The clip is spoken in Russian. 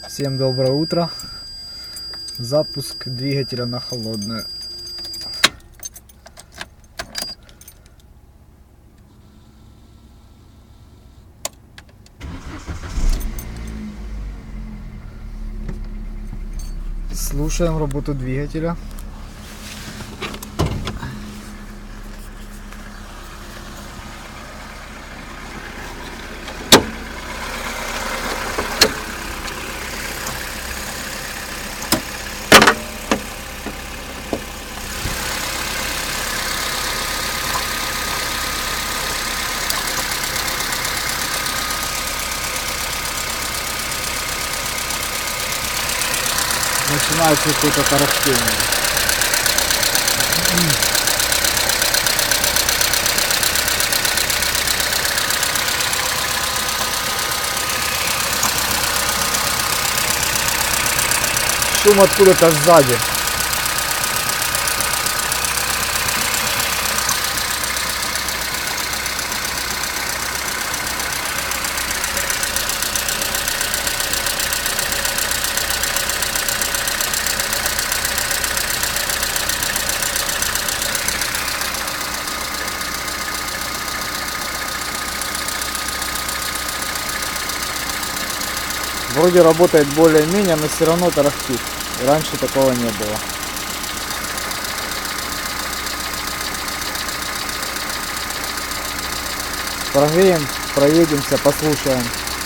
Всем доброе утро. Запуск двигателя на холодную. Слушаем работу двигателя. Начинается какое-то тарахтение. Шум откуда-то сзади. Вроде работает более-менее, но все равно тарахтит. Раньше такого не было. Прогреем, проедемся, послушаем.